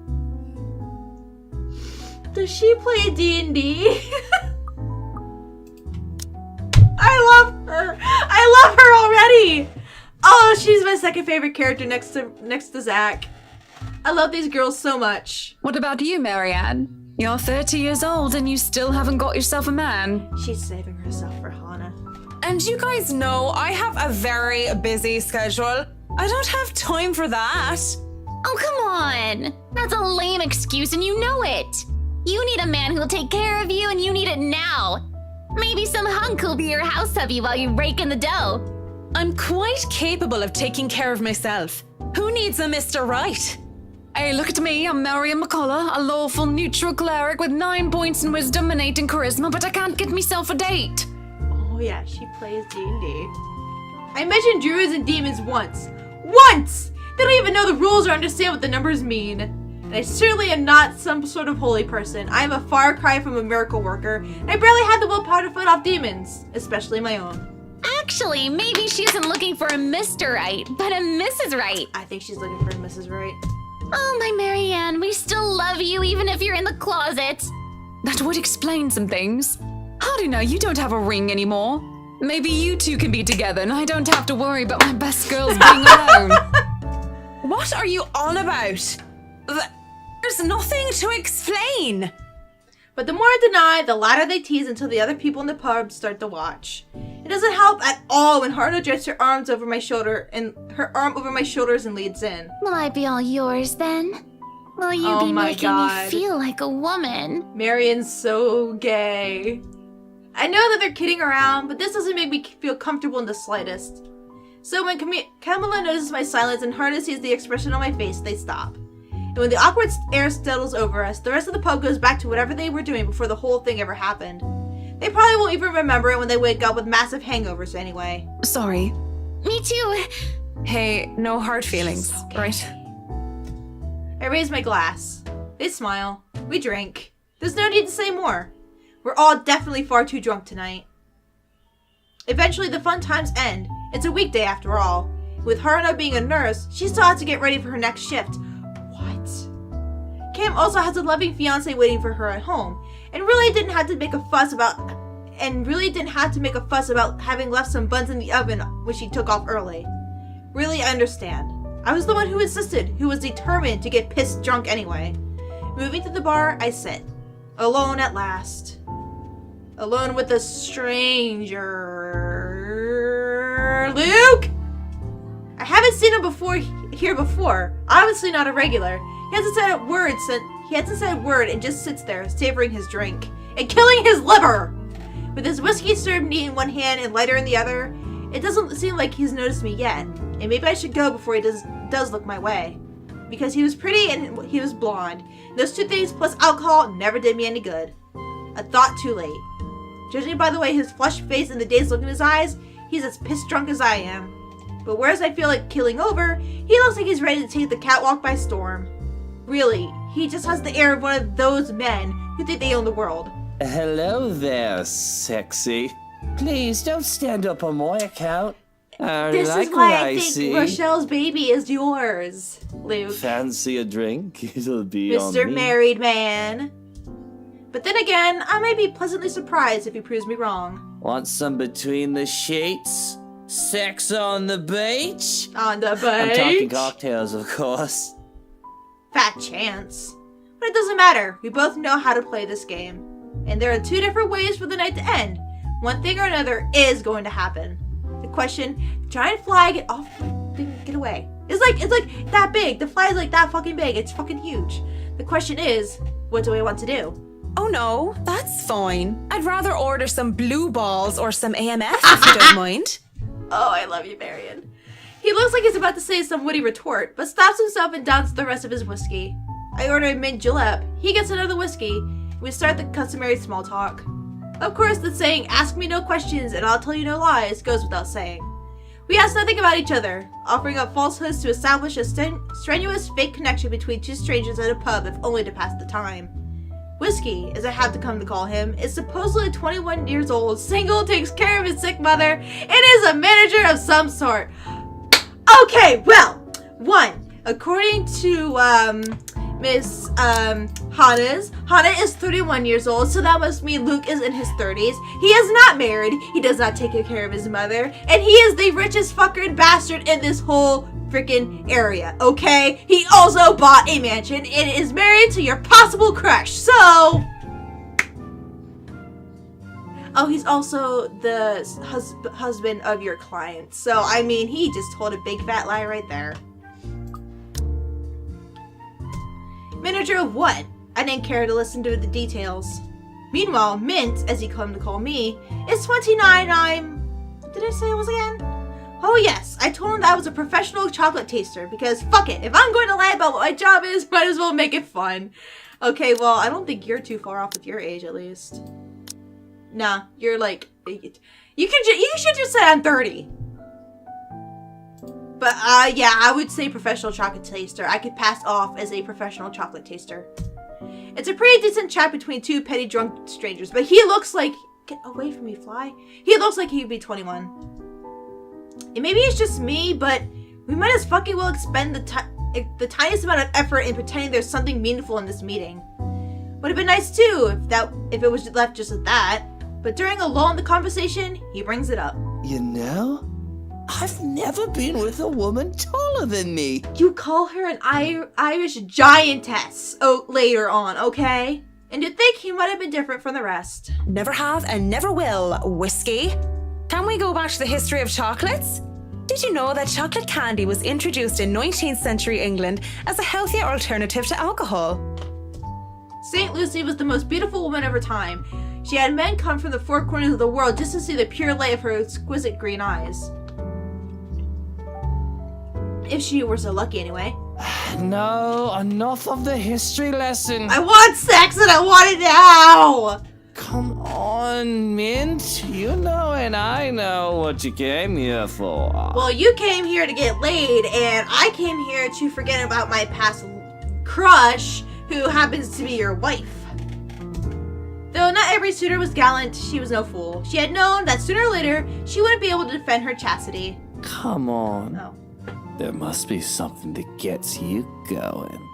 Does she play D&D? I love her. I love her already. Oh, she's my second favorite character next to Zach. I love these girls so much. What about you, Marianne? You're 30 years old and you still haven't got yourself a man. She's saving herself for Hana. And you guys know I have a very busy schedule. I don't have time for that. Oh, come on. That's a lame excuse and you know it. You need a man who'll take care of you and you need it now. Maybe some hunk will be your house hubby while you rake in the dough. I'm quite capable of taking care of myself. Who needs a Mr. Right? Hey, look at me. I'm Marianne McCullough, a lawful neutral cleric with 9 points in wisdom and 8 in charisma, but I can't get myself a date. Oh yeah, she plays D&D. I mentioned druids and demons once. Once! They don't even know the rules or understand what the numbers mean. And I certainly am not some sort of holy person. I am a far cry from a miracle worker, and I barely have the willpower to fight off demons, especially my own. Actually, maybe she isn't looking for a Mr. Right, but a Mrs. Right. I think she's looking for a Mrs. Right. Oh, my Marianne, we still love you even if you're in the closet. That would explain some things. How do you know you don't have a ring anymore? Maybe you two can be together and I don't have to worry about my best girls being alone. What are you on about? There's nothing to explain. But the more I deny, the louder they tease until the other people in the pub start to watch. It doesn't help at all when Haruna drapes her arms over my shoulder and her arm over my shoulders and leads in. Will I be all yours then? Will you Oh be my making God. me feel like a woman? Marion's so gay. I know that they're kidding around, but this doesn't make me feel comfortable in the slightest. So when Camilla notices my silence and Haruna sees the expression on my face, they stop. And when the awkward air settles over us, the rest of the pub goes back to whatever they were doing before the whole thing ever happened. They probably won't even remember it when they wake up with massive hangovers anyway. Sorry. Me too. Hey, no hard feelings, right? I raise my glass. They smile. We drink. There's no need to say more. We're all definitely far too drunk tonight. Eventually, the fun times end. It's a weekday after all. With Haruna being a nurse, she still has to get ready for her next shift. What? Kim also has a loving fiance waiting for her at home, and really didn't have to make a fuss about having left some buns in the oven when she took off early. Really, I understand. I was the one who insisted, who was determined to get pissed drunk anyway. Moving to the bar, I sit. Alone at last. Alone with a stranger. Luke! I haven't seen him here before. Obviously not a regular. He hasn't said a word and just sits there, savoring his drink. And killing his liver! With his whiskey served neat in one hand and lighter in the other, it doesn't seem like he's noticed me yet. And maybe I should go before he does look my way. Because he was pretty and he was blonde. Those two things plus alcohol never did me any good. A thought too late. Judging by the way his flushed face and the dazed look in his eyes, he's as pissed drunk as I am. But whereas I feel like killing over, he looks like he's ready to take the catwalk by storm. Really, he just has the air of one of those men who think they own the world. Hello there, sexy. Please don't stand up on my account. This is why I think Rochelle's baby is yours, Luke. Fancy a drink? It'll be on Mr. me. Married Man. But then again, I may be pleasantly surprised if he proves me wrong. Want some between the sheets? Sex on the beach? On the beach? I'm talking cocktails, of course. Fat chance. But it doesn't matter. We both know how to play this game. And there are two different ways for the night to end. One thing or another is going to happen. The question, giant fly, get off, get away. It's like that big. The fly is like that fucking big. It's fucking huge. The question is, what do I want to do? Oh no, that's fine. I'd rather order some blue balls or some AMF if you don't mind. Oh, I love you, Marion. He looks like he's about to say some witty retort, but stops himself and downs the rest of his whiskey. I order a mint julep. He gets another whiskey. We start the customary small talk. Of course, the saying, ask me no questions and I'll tell you no lies, goes without saying. We ask nothing about each other, offering up falsehoods to establish a strenuous fake connection between two strangers at a pub if only to pass the time. Whiskey, as I have to come to call him, is supposedly 21 years old, single, takes care of his sick mother, and is a manager of some sort. Okay, well, according to, Miss Hannah is 31 years old, so that must mean Luke is in his 30s. He is not married, he does not take care of his mother, and he is the richest fucking bastard in this whole freaking area, okay? He also bought a mansion and is married to your possible crush, so... Oh, he's also the husband of your client, so, I mean, he just told a big fat lie right there. Manager of what? I didn't care to listen to the details. Meanwhile, Mint, as he come to call me, is 29. Did I say it was again? Oh yes, I told him that I was a professional chocolate taster because fuck it, if I'm going to lie about what my job is, might as well make it fun. Okay, well, I don't think you're too far off with your age at least. Nah, you're like, you should just say I'm 30. But, yeah, I would say professional chocolate taster. I could pass off as a professional chocolate taster. It's a pretty decent chat between two petty drunk strangers, but he looks like... Get away from me, fly. He looks like he'd be 21. And maybe it's just me, but we might as fucking well expend the tiniest amount of effort in pretending there's something meaningful in this meeting. Would have been nice, too, if it was left just at that. But during a lull in the conversation, he brings it up. You know, I've never been with a woman taller than me. You call her an Irish giantess later on, okay? And you'd think he might have been different from the rest. Never have and never will, whiskey. Can we go back to the history of chocolates? Did you know that chocolate candy was introduced in 19th century England as a healthier alternative to alcohol? St. Lucy was the most beautiful woman of her time. She had men come from the four corners of the world just to see the pure light of her exquisite green eyes. If she were so lucky, anyway. No, enough of the history lesson. I want sex and I want it now! Come on, Mint. You know and I know what you came here for. Well, you came here to get laid, and I came here to forget about my past crush, who happens to be your wife. Though not every suitor was gallant, she was no fool. She had known that sooner or later, she wouldn't be able to defend her chastity. Come on. No. There must be something that gets you going.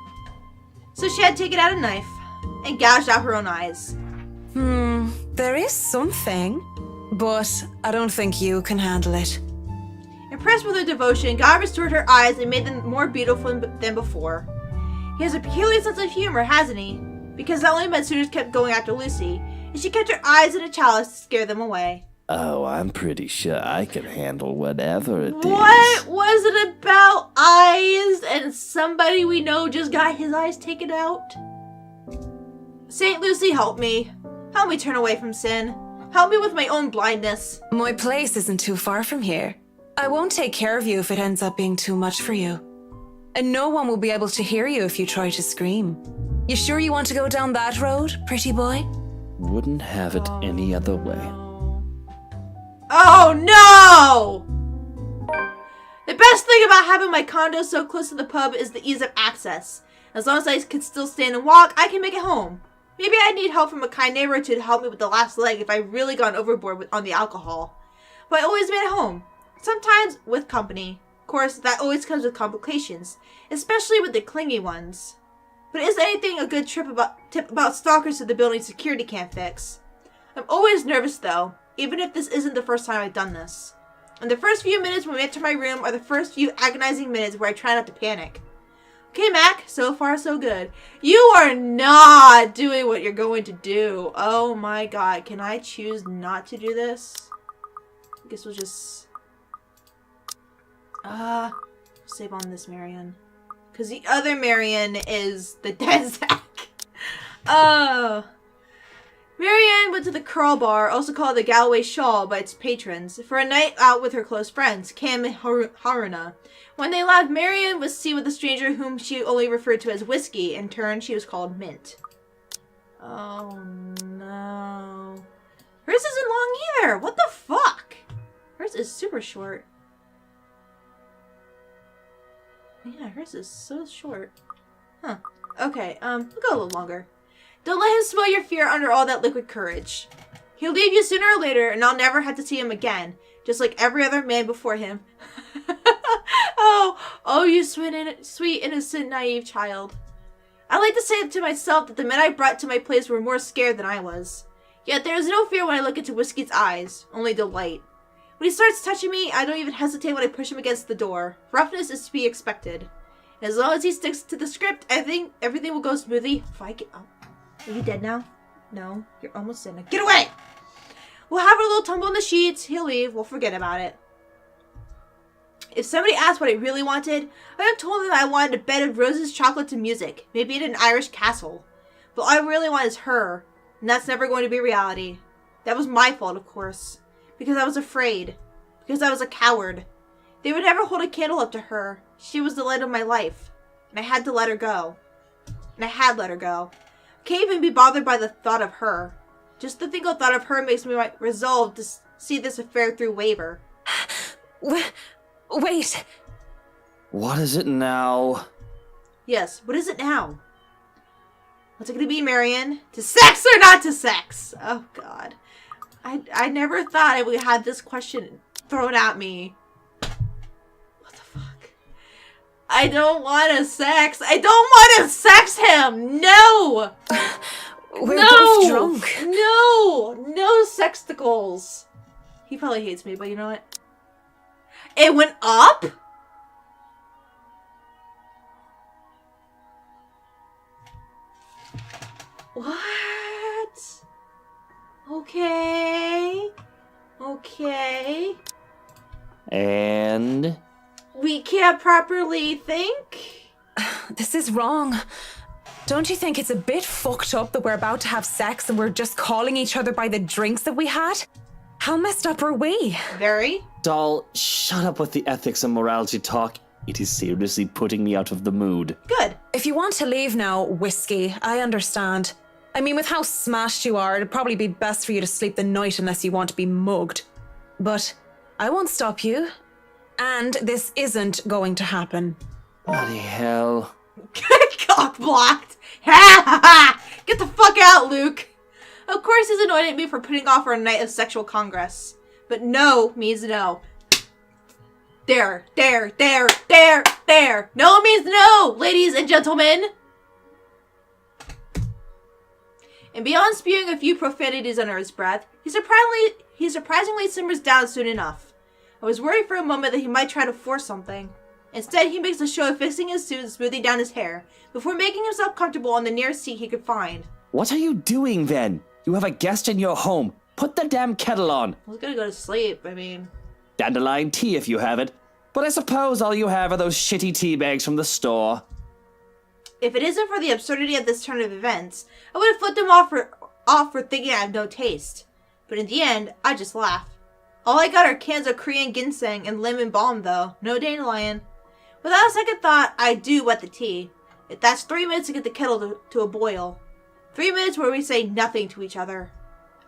So she had taken out a knife and gouged out her own eyes. There is something, but I don't think you can handle it. Impressed with her devotion, God restored her eyes and made them more beautiful than before. He has a peculiar sense of humor, hasn't he? Because not only men suitors kept going after Lucy, and she kept her eyes in a chalice to scare them away. Oh, I'm pretty sure I can handle whatever it is. What was it about eyes and somebody we know just got his eyes taken out? Saint Lucy, help me. Help me turn away from sin. Help me with my own blindness. My place isn't too far from here. I won't take care of you if it ends up being too much for you. And no one will be able to hear you if you try to scream. You sure you want to go down that road, pretty boy? Wouldn't have it any other way. Oh no! The best thing about having my condo so close to the pub is the ease of access. As long as I can still stand and walk, I can make it home. Maybe I need help from a kind neighbor to help me with the last leg if I really gone overboard on the alcohol. But I always made it home. Sometimes with company. Of course, that always comes with complications, especially with the clingy ones. But is anything a good tip about stalkers to the building security can't fix? I'm always nervous though, even if this isn't the first time I've done this. And the first few minutes when we enter my room are the first few agonizing minutes where I try not to panic. Okay, Mac, so far so good. You are not doing what you're going to do. Oh my god, can I choose not to do this? I guess we'll just... save on this Marion. Because the other Marion is the dead Zach. Oh. Marianne went to the Curl Bar, also called the Galloway Shawl by its patrons, for a night out with her close friends, Cam and Haruna. When they left, Marianne was seen with a stranger whom she only referred to as Whiskey. In turn, she was called Mint. Oh no. Hers isn't long either. What the fuck? Hers is super short. Yeah, hers is so short. Huh. Okay, we'll go a little longer. Don't let him smell your fear under all that liquid courage. He'll leave you sooner or later, and I'll never have to see him again, just like every other man before him. Oh, you sweet, innocent, naive child. I like to say to myself that the men I brought to my place were more scared than I was. Yet there is no fear when I look into Whiskey's eyes, only delight. When he starts touching me, I don't even hesitate when I push him against the door. Roughness is to be expected. And as long as he sticks to the script, I think everything will go smoothly. If I get... Oh. Are you dead now? No, you're almost dead now. Get away! We'll have a little tumble in the sheets. He'll leave. We'll forget about it. If somebody asked what I really wanted, I have told them that I wanted a bed of roses, chocolates, and music. Maybe in an Irish castle. But all I really want is her. And that's never going to be reality. That was my fault, of course. Because I was afraid. Because I was a coward. They would never hold a candle up to her. She was the light of my life. And I had to let her go. And I had let her go. I can't even be bothered by the thought of her. Just the single thought of her makes me resolve to see this affair through waver. Wait. What is it now? Yes, what is it now? What's it gonna be, Marion? To sex or not to sex? Oh, God. I never thought I would have this question thrown at me. What the fuck? I don't want to sex. I don't want to sex him! No! We're both drunk. No sexticles. He probably hates me, but you know what? It went up? What? Okay. And? We can't properly think? This is wrong. Don't you think it's a bit fucked up that we're about to have sex and we're just calling each other by the drinks that we had? How messed up are we? Very. Doll, shut up with the ethics and morality talk. It is seriously putting me out of the mood. Good. If you want to leave now, Whiskey, I understand. I mean, with how smashed you are, it'd probably be best for you to sleep the night unless you want to be mugged. But I won't stop you. And this isn't going to happen. Bloody hell. Cock blocked. Ha ha ha! Get the fuck out, Luke. Of course he's annoyed at me for putting off our night of sexual congress. But no means no. There. No means no, ladies and gentlemen. And beyond spewing a few profanities under his breath, he surprisingly simmers down soon enough. I was worried for a moment that he might try to force something. Instead, he makes a show of fixing his suit and smoothing down his hair, before making himself comfortable on the nearest seat he could find. What are you doing then? You have a guest in your home. Put the damn kettle on. I was gonna go to sleep, I mean... Dandelion tea if you have it. But I suppose all you have are those shitty tea bags from the store. If it isn't for the absurdity of this turn of events, I would have flipped him off for thinking I have no taste. But in the end, I just laugh. All I got are cans of Korean ginseng and lemon balm, though. No dandelion. Without a second thought, I do wet the tea. That's 3 minutes to get the kettle to a boil. 3 minutes where we say nothing to each other.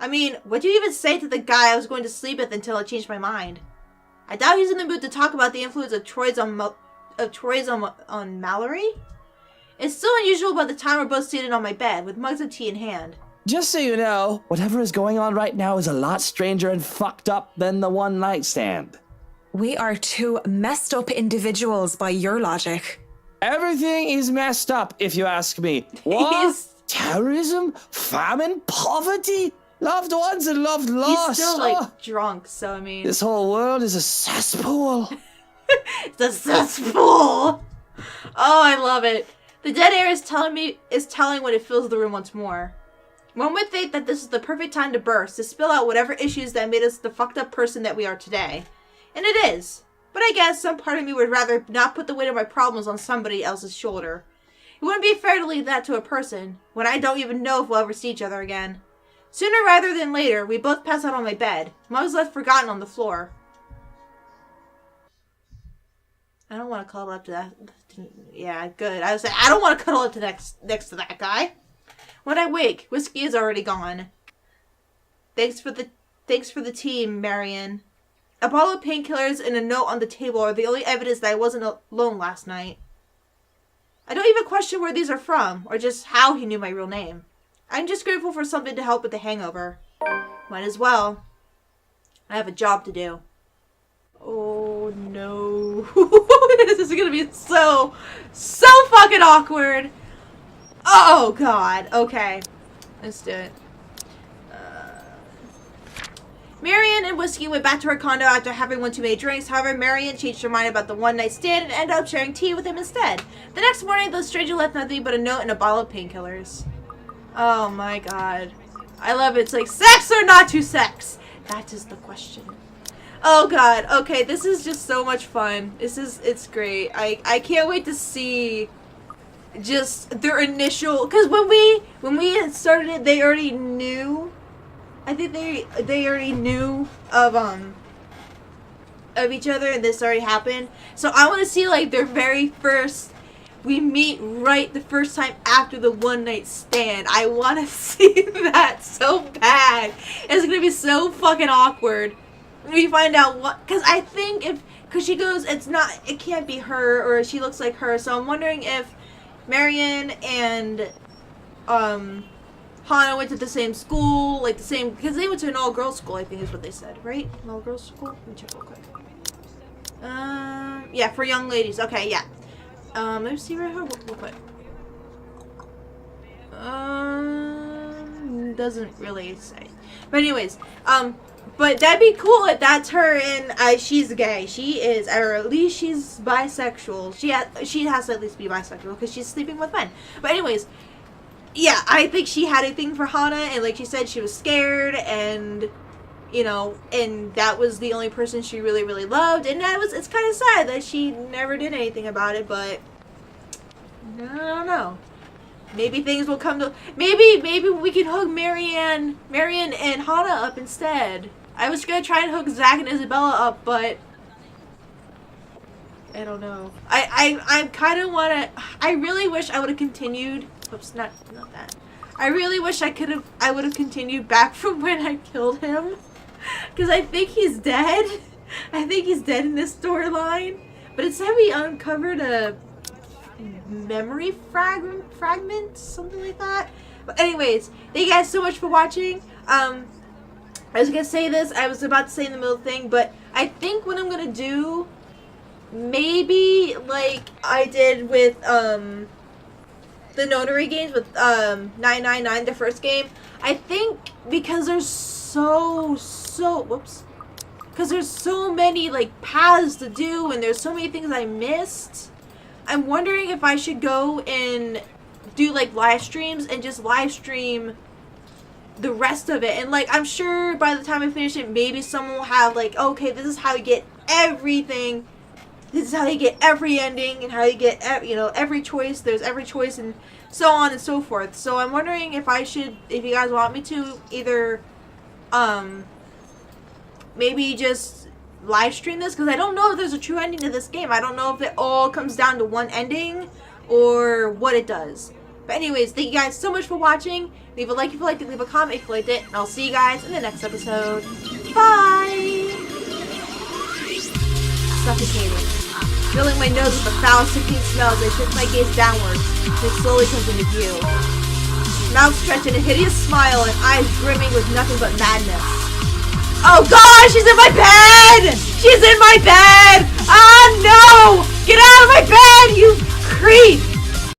I mean, what do you even say to the guy I was going to sleep with until I changed my mind? I doubt he's in the mood to talk about the influence of Troy's on Mallory. It's still unusual by the time we're both seated on my bed, with mugs of tea in hand. Just so you know, whatever is going on right now is a lot stranger and fucked up than the one night stand. We are two messed up individuals by your logic. Everything is messed up, if you ask me. War, terrorism, famine, poverty, loved ones and loved lost. He's still, drunk, so I mean... This whole world is a cesspool. It's a cesspool! Oh, I love it. The dead air is telling when it fills the room once more. One would think that this is the perfect time to burst, to spill out whatever issues that made us the fucked up person that we are today. And it is. But I guess some part of me would rather not put the weight of my problems on somebody else's shoulder. It wouldn't be fair to leave that to a person, when I don't even know if we'll ever see each other again. Sooner rather than later, we both pass out on my bed. Mom was left forgotten on the floor. I don't want to cuddle up to that. Yeah, good. I was like, I don't want to cuddle up to next to that guy. When I wake, whiskey is already gone. Thanks for the tea, Marion. A bottle of painkillers and a note on the table are the only evidence that I wasn't alone last night. I don't even question where these are from, or just how he knew my real name. I'm just grateful for something to help with the hangover. Might as well. I have a job to do. Oh no. This is gonna be so fucking awkward. Oh god. Okay. Let's do it. Marion and Whiskey went back to her condo after having one too many drinks. However, Marion changed her mind about the one night stand and ended up sharing tea with him instead. The next morning, the stranger left nothing but a note and a bottle of painkillers. Oh my god. I love it. It's like, sex or not to sex? That is the question. Oh god. Okay, this is just so much fun. It's great. I can't wait to see just their initial, because when we started it, they already knew. I think they already knew of each other, and this already happened. So I want to see like their very first. We meet right the first time after the one night stand. I want to see that so bad. It's gonna be so fucking awkward. We find out what, because I think because she goes, it can't be her, or she looks like her. So I'm wondering if Marion and Hana went to the same school, like the same, because they went to an all-girls school, I think is what they said, right? An all-girls school? Let me check real quick. Yeah, for young ladies. Okay, yeah. Let me see right here real quick. Doesn't really say. But anyways, but that'd be cool if that's her and she's gay. She is, or at least she's bisexual. She has to at least be bisexual because she's sleeping with men. But anyways, yeah, I think she had a thing for Hana, and like she said, she was scared, and and that was the only person she really, really loved, and it's kind of sad that she never did anything about it, but I don't know. Maybe things will come to, maybe we can hook Marion and Hana up instead. I was gonna try and hook Zach and Isabella up, but I don't know. I kind of want to, I really wish I would have continued. Oops, not that. I really wish I would have continued back from when I killed him. Because I think he's dead. I think he's dead in this storyline. But it said we uncovered a memory fragment, something like that. But anyways, thank you guys so much for watching. I was going to say this. I was about to say in the middle thing. But I think what I'm going to do, maybe like I did with, the Notary games with 999, the first game. I think because there's because there's so many like paths to do and there's so many things I missed. I'm wondering if I should go and do like live streams and just live stream the rest of it. And like I'm sure by the time I finish it, maybe someone will have like, okay, this is how you get everything. This is how you get every ending and how you get every choice. There's every choice and so on and so forth. So I'm wondering if you guys want me to either maybe just live stream this, because I don't know if there's a true ending to this game. I don't know if it all comes down to one ending or what it does. But anyways, thank you guys so much for watching. Leave a like if you liked it, leave a comment if you liked it, and I'll see you guys in the next episode. Bye! Suffocating. Filling my nose with the foul, sickening smells, I shift my gaze downwards. It slowly comes into view. Mouth stretched in a hideous smile and eyes brimming with nothing but madness. Oh gosh, she's in my bed! She's in my bed! Ah no! Get out of my bed, you creep!